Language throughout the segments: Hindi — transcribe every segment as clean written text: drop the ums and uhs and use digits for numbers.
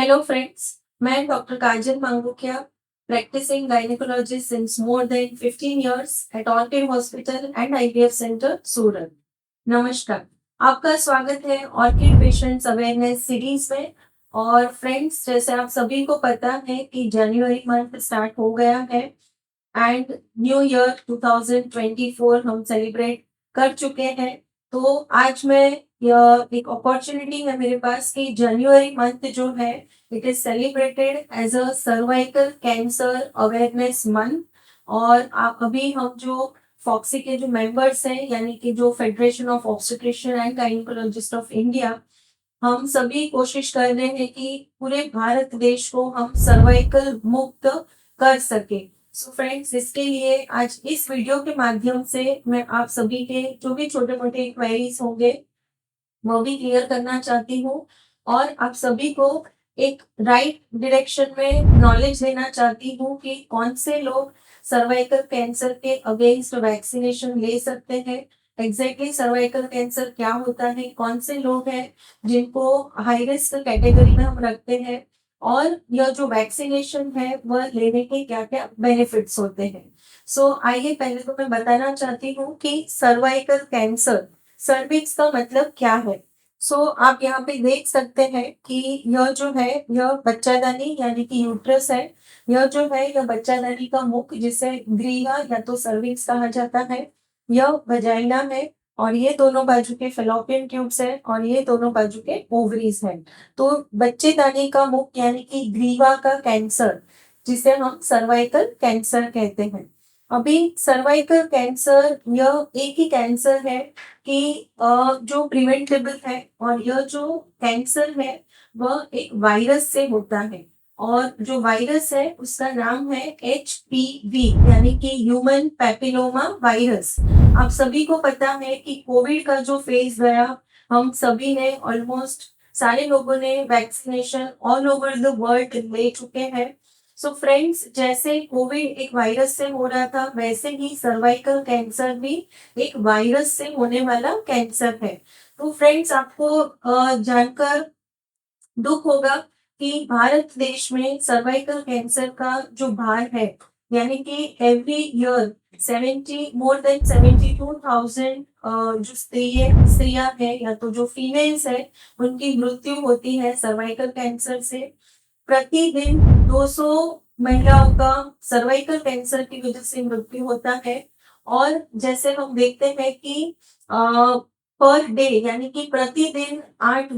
हेलो फ्रेंड्स, मैं doctor Kajal Mangukiya, practising gynaecologist since more than 15 years at Orchid Hospital and IVF centre Surat. नमस्कार, आपका स्वागत है ऑर्किड पेशेंट्स अवेयरनेस सीरीज में। और फ्रेंड्स, जैसे आप सभी को पता है कि जनवरी मंथ स्टार्ट हो गया है एंड न्यू ईयर 2024 हम सेलिब्रेट कर चुके हैं। तो आज मैं यह एक अपॉर्चुनिटी है मेरे पास कि जनवरी मंथ जो है it is celebrated as a cervical cancer awareness month. और आप अभी हम जो फॉक्सी के जो मेंबर्स हैं, यानी कि जो federation of obstetrician and gynaecologist of India, हम सभी कोशिश कर रहे हैं कि पूरे भारत देश को हम सर्वाइकल मुक्त कर सके। सो फ्रेंड्स, इसके लिए आज इस वीडियो के माध्यम से मैं आप सभी के जो भी छोटे मोटे क्वेरीज होंगे वो भी क्लियर करना चाहती हूँ और आप सभी को एक राइट डायरेक्शन में नॉलेज देना चाहती हूँ कि कौन से लोग सर्वाइकल कैंसर के अगेंस्ट वैक्सीनेशन ले सकते हैं। एग्जैक्टली सर्वाइकल कैंसर क्या होता है, कौन से लोग हैं जिनको हाई रिस्क कैटेगरी में हम रखते हैं, और यह जो वैक्सीनेशन है वह लेने के क्या क्या बेनिफिट्स होते हैं। आइए पहले तो मैं बताना चाहती हूँ कि सर्वाइकल कैंसर, सर्विक्स का मतलब क्या है। आप यहाँ पे देख सकते हैं कि यह जो है यह बच्चादानी यानी कि यूट्रस है। यह जो है यह बच्चादानी का मुख जिसे ग्रीवा या तो सर्विक्स कहा जाता है। यह वजाइना है और ये दोनों बाजू के फेलोपियन ट्यूब्स है और ये दोनों बाजू के ओवरीज है। तो बच्चेदानी का मुख यानी कि ग्रीवा का कैंसर, जिसे हम सर्वाइकल कैंसर कहते हैं। अभी सर्वाइकल कैंसर यह एक ही कैंसर है कि जो प्रिवेंटेबल है, और यह जो कैंसर है वह एक वायरस से होता है। और जो वायरस है उसका नाम है HPV यानी कि ह्यूमन पैपिलोमा वायरस। आप सभी को पता है कि कोविड का जो फेज गया, हम सभी ने ऑलमोस्ट सारे लोगों ने vaccination all over the world ले चुके हैं। फ्रेंड्स, जैसे कोविड एक वायरस से हो रहा था, वैसे ही सर्वाइकल कैंसर भी एक वायरस से होने वाला कैंसर है। तो फ्रेंड्स, आपको जानकर दुख होगा कि भारत देश में सर्वाइकल कैंसर का जो भार है, यानी कि एवरी ईयर 70 मोर देन 72,000 जो स्त्रियां हैं या तो जो फीमेल्स है उनकी मृत्यु होती है सर्वाइकल कैंसर से। प्रतिदिन 200 महिलाओं का सर्वाइकल कैंसर की वजह से मृत्यु होता है। और जैसे हम देखते हैं कि पर डे यानी कि प्रतिदिन 8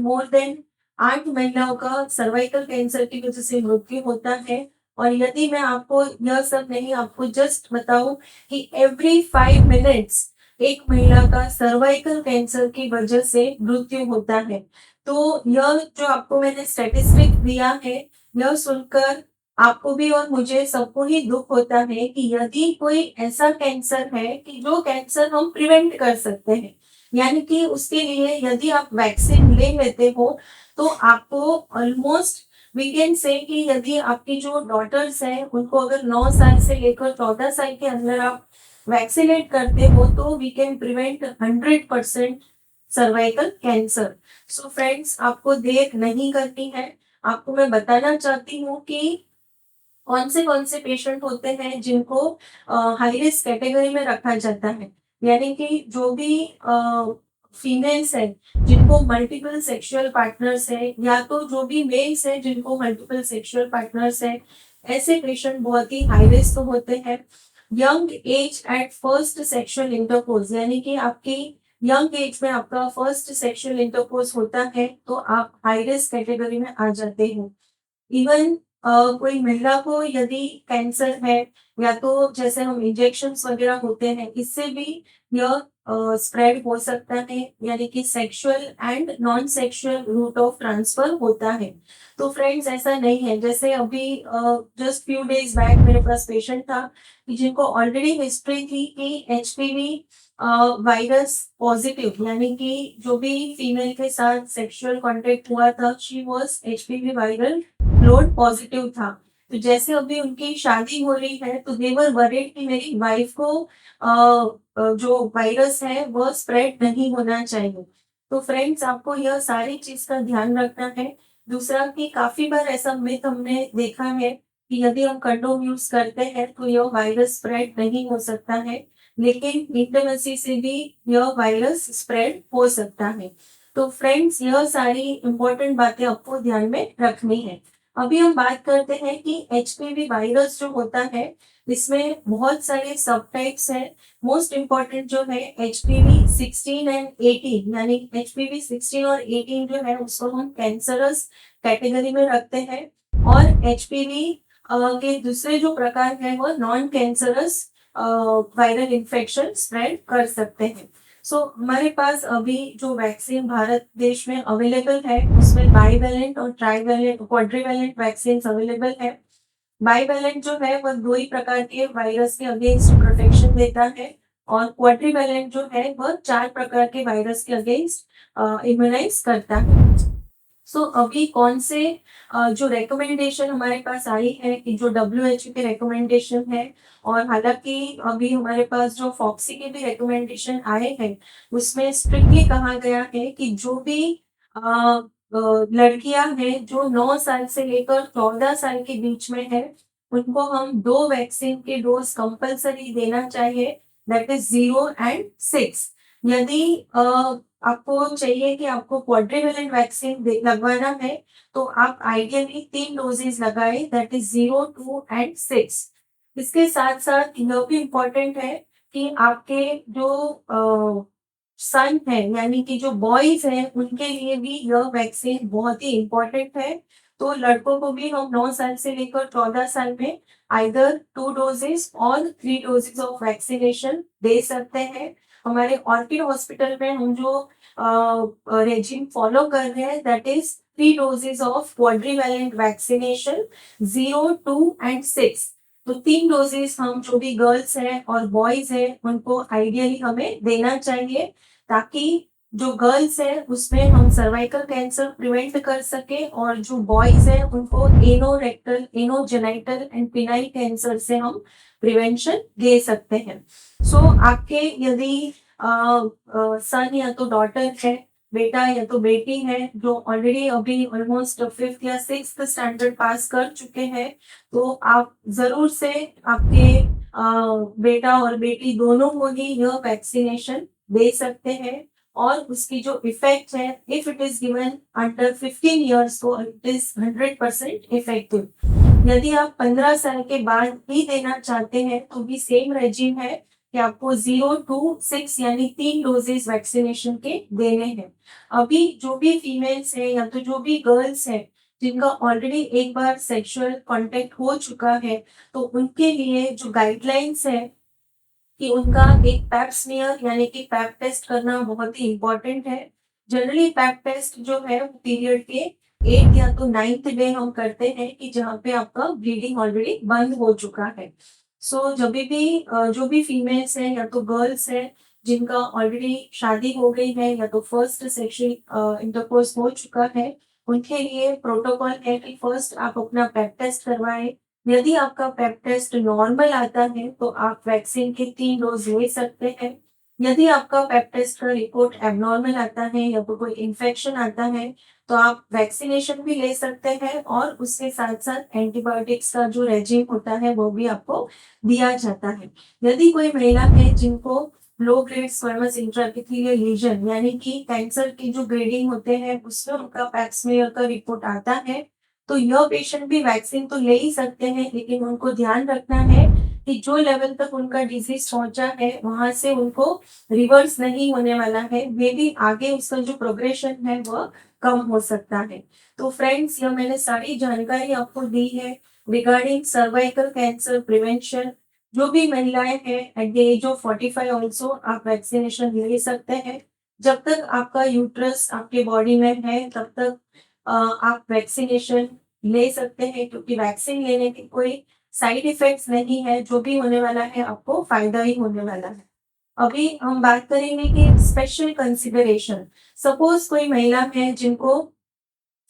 महिलाओं का सर्वाइकल कैंसर की वजह से मृत्यु होता है। और यदि मैं आपको यह सब नहीं, आपको जस्ट बताऊं कि एवरी 5 मिनट्स एक महिला का सर्वाइकल कैंसर की वजह से मृत्यु होता है। तो यह जो आपको मैंने स्टेटिस्टिक दिया है, यह सुनकर आपको भी और मुझे सबको ही दुख होता है कि यदि कोई ऐसा कैंसर है कि जो कैंसर हम प्रिवेंट कर सकते हैं, यानी कि उसके लिए यदि आप वैक्सीन ले लेते हो तो आपको ऑलमोस्ट वी कैन से कि यदि आपकी जो डॉटर्स हैं उनको अगर 9 साल से लेकर 14 साल के अंदर आप वैक्सीनेट करते हो तो we can prevent 100% cervical cancer. Friends, आपको देर नहीं करनी है। आपको मैं बताना चाहती हूँ कि कौन से पेशेंट होते हैं जिनको हाई रिस्क कैटेगरी में रखा जाता है। यानी कि जो भी फीमेल्स है जिनको मल्टीपल सेक्सुअल पार्टनर्स है, या तो जो भी मेल्स है जिनको मल्टीपल सेक्सुअल पार्टनर्स है, ऐसे पेशेंट बहुत ही हाई रिस्क होते हैं। Young age at first sexual intercourse, यानी कि आपकी यंग एज में आपका फर्स्ट सेक्सुअल इंटरकोर्स होता है तो आप हाई रिस्क कैटेगरी में आ जाते हैं। इवन कोई महिला को यदि कैंसर है, या तो जैसे हम इंजेक्शंस वगैरह होते हैं इससे भी यह स्प्रेड हो सकता है, यानी कि sexual and non sexual route of transfer होता है। तो फ्रेंड्स, ऐसा नहीं है। जैसे अभी जस्ट फ्यू डेज बैक मेरे पास पेशेंट था कि जिनको ऑलरेडी हिस्ट्री थी कि HPV वायरस पॉजिटिव, यानी कि जो भी फीमेल के साथ सेक्सुअल कांटेक्ट हुआ था she was HPV viral load positive था। तो जैसे अभी उनकी शादी हो रही है तो देवर वरीड कि मेरी वाइफ को जो वायरस है वह स्प्रेड नहीं होना चाहिए। तो फ्रेंड्स, आपको यह सारी चीज का ध्यान रखना है। दूसरा कि काफी बार ऐसा मिथ हमने देखा है कि यदि हम कंडोम यूज करते हैं तो यह वायरस स्प्रेड नहीं हो सकता है, लेकिन इंटिमेसी से भी यह वायरस स्प्रेड हो सकता है। तो फ्रेंड्स, यह सारी इंपॉर्टेंट बातें आपको ध्यान में रखनी है। अभी हम बात करते हैं कि एचपीवी वायरस जो होता है, इसमें बहुत सारे सब टाइप्स हैं। मोस्ट इम्पॉर्टेंट जो है एचपीवी 16 एंड 18, यानी एचपीवी 16 और 18 जो है उसको हम कैंसरस कैटेगरी में रखते हैं, और एचपीवी के दूसरे जो प्रकार है वो non cancerous viral infection spread कर सकते हैं। हमारे पास अभी जो वैक्सीन भारत देश में अवेलेबल है उसमें बाईवैलेंट और ट्राईवैलेंट क्वाड्रीवैलेंट वैक्सीन अवेलेबल है। बाईवैलेंट जो है वह दो ही प्रकार के वायरस के अगेंस्ट प्रोटेक्शन देता है, और क्वाड्रीवैलेंट जो है वह 4 प्रकार के वायरस के अगेंस्ट इम्यूनाइज करता है। अभी कौन से जो रिकमेंडेशन हमारे पास आई है कि जो WHO की रिकमेंडेशन है, और हालांकि अभी हमारे पास जो फॉक्सी के भी रिकमेंडेशन आए हैं उसमें स्ट्रिक्टली कहा गया है कि जो भी लड़कियां हैं जो 9 साल से लेकर 14 साल के बीच में है, उनको हम 2 वैक्सीन के डोज कंपलसरी देना चाहिए, दैट इज 0 एंड 6। यदि आपको चाहिए कि आपको क्वाड्रिवेलेंट वैक्सीन लगवाना है तो आप आइडियली 3 डोजेज लगाए, दैट इज 0, 2 एंड 6। इसके साथ साथ यह भी इम्पोर्टेंट है कि आपके जो सन है यानी कि जो बॉयज हैं उनके लिए भी यह वैक्सीन बहुत ही इम्पोर्टेंट है। तो लड़कों को भी हम 9 साल से लेकर 14 साल में आइदर 2 डोजेस और 3 डोजेस ऑफ वैक्सीनेशन दे सकते हैं। हमारे ऑर्किड हॉस्पिटल में हम जो रेजिम फॉलो कर रहे हैं, that is 3 doses of quadrivalent vaccination, 0, 2 and 6। तो 3 डोजेस हम जो भी गर्ल्स हैं और बॉयज हैं उनको आइडियली हमें देना चाहिए, ताकि जो गर्ल्स है उसमें हम सर्वाइकल कैंसर प्रिवेंट कर सके, और जो बॉयज है उनको anorectal, anogenital and phenyl cancer से हम प्रिवेंशन दे सकते हैं। आपके यदि सन या तो डॉटर है, बेटा या तो बेटी है, जो ऑलरेडी अभी ऑलमोस्ट 5th या 6th स्टैंडर्ड पास कर चुके हैं, तो आप जरूर से आपके बेटा और बेटी दोनों को ही यह वैक्सीनेशन दे सकते हैं। और उसकी जो इफेक्ट है, if it is given under 15 years, तो इट इज 100% इफेक्टिव। यदि आप 15 साल के बाद भी देना चाहते हैं तो भी सेम रेजिम है कि आपको 0, 2, 6 यानी 3 डोजेस वैक्सीनेशन के देने हैं। अभी जो भी फीमेल्स है या तो जो भी गर्ल्स है जिनका ऑलरेडी एक बार सेक्सुअल कांटेक्ट हो चुका है, तो उनके लिए जो गाइडलाइंस है कि उनका एक पैप स्मीयर यानी कि पैप टेस्ट करना बहुत ही इम्पोर्टेंट है। जनरली पैप टेस्ट जो है वो पीरियड के 8 या तो 9th डे हम करते हैं कि जहाँ पे आपका ब्लीडिंग ऑलरेडी बंद हो चुका है। जब भी जो भी फीमेल्स हैं या तो गर्ल्स हैं जिनका ऑलरेडी शादी हो गई है या तो फर्स्ट सेक्सुअल इंटरकोर्स हो चुका है, उनके लिए प्रोटोकॉल है कि फर्स्ट आप अपना पैप टेस्ट करवाएं। यदि आपका पेप टेस्ट नॉर्मल आता है तो आप वैक्सीन के 3 डोज ले सकते हैं। यदि आपका पेप टेस्ट का रिपोर्ट एबनॉर्मल आता है या तो कोई इन्फेक्शन आता है तो आप वैक्सीनेशन भी ले सकते हैं, और उसके साथ साथ एंटीबायोटिक्स का जो रेजिम होता है वो भी आपको दिया जाता है। यदि कोई महिला है जिनको low grade squamous intraepithelial legion यानी कि कैंसर की जो ग्रेडिंग होते हैं उसमें उनका पैप स्मीयर का रिपोर्ट आता है, तो यह पेशेंट भी वैक्सीन तो ले ही सकते हैं, लेकिन उनको ध्यान रखना है कि जो लेवल तक उनका डिजीज पहुंचा है वहां से उनको रिवर्स नहीं होने वाला है, वे भी आगे उसका जो प्रोग्रेशन है वह कम हो सकता है। तो फ्रेंड्स, यह मैंने सारी जानकारी आपको दी है रिगार्डिंग सर्वाइकल कैंसर प्रिवेंशन। जो भी महिलाएं हैं at the age of 45 also आप वैक्सीनेशन ले सकते हैं। जब तक आपका यूट्रस आपके बॉडी में है तब तक आप वैक्सीनेशन ले सकते हैं, क्योंकि वैक्सीन लेने के कोई साइड इफेक्ट्स नहीं है, जो भी होने वाला है आपको फायदा ही होने वाला है। अभी हम बात करेंगे कि स्पेशल कंसिडरेशन। सपोज कोई महिला है जिनको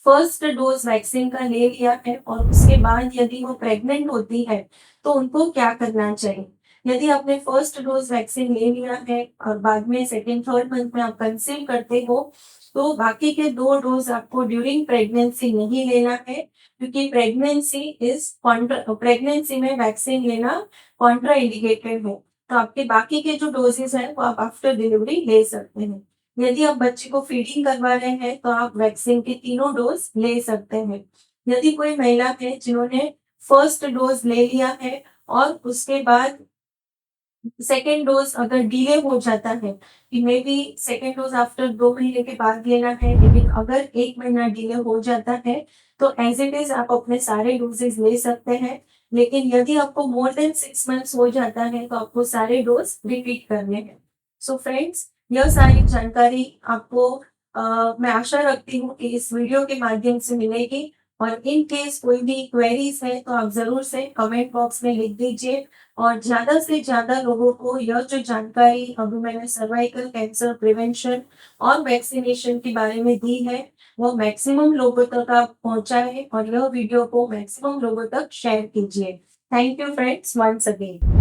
फर्स्ट डोज वैक्सीन का ले लिया है और उसके बाद यदि वो प्रेग्नेंट होती है तो उनको क्या करना चाहिए। यदि आपने फर्स्ट डोज वैक्सीन ले लिया है और बाद में सेकेंड थर्ड मंथ में आप कंसीव करते हो, तो बाकी के 2 डोज आपको ड्यूरिंग प्रेगनेंसी नहीं लेना है, क्योंकि प्रेगनेंसी में वैक्सीन लेना कॉन्ट्रा इंडिकेटेड है। तो आपके बाकी के जो डोजेस हैं वो आप आफ्टर डिलीवरी ले सकते हैं। यदि आप बच्चे को फीडिंग करवा रहे हैं तो आप वैक्सीन के तीनों डोज ले सकते हैं। यदि कोई महिला है जिन्होंने फर्स्ट डोज ले लिया है और उसके बाद सेकेंड डोज अगर डिले हो जाता है कि may be second dose after 2 महीने के बाद लेना है, लेकिन अगर 1 महीना डिले हो जाता है तो एज इट इज आप अपने सारे डोजेज ले सकते हैं। लेकिन यदि आपको मोर देन 6 मंथ्स हो जाता है तो आपको सारे डोज रिपीट करने हैं। सो फ्रेंड्स, यह सारी जानकारी आपको मैं आशा रखती हूँ कि इस वीडियो के माध्यम से मिलेगी। और इन केस कोई भी क्वेरीज है तो आप जरूर से कमेंट बॉक्स में लिख दीजिए, और ज़्यादा से ज़्यादा लोगों को यह जो जानकारी अभी मैंने सर्वाइकल कैंसर प्रिवेंशन और वैक्सीनेशन के बारे में दी है, वो मैक्सिमम लोगों तक आप पहुंचाएं और यह वीडियो को मैक्सिमम लोगों तक शेयर कीजिए। Thank you friends once again.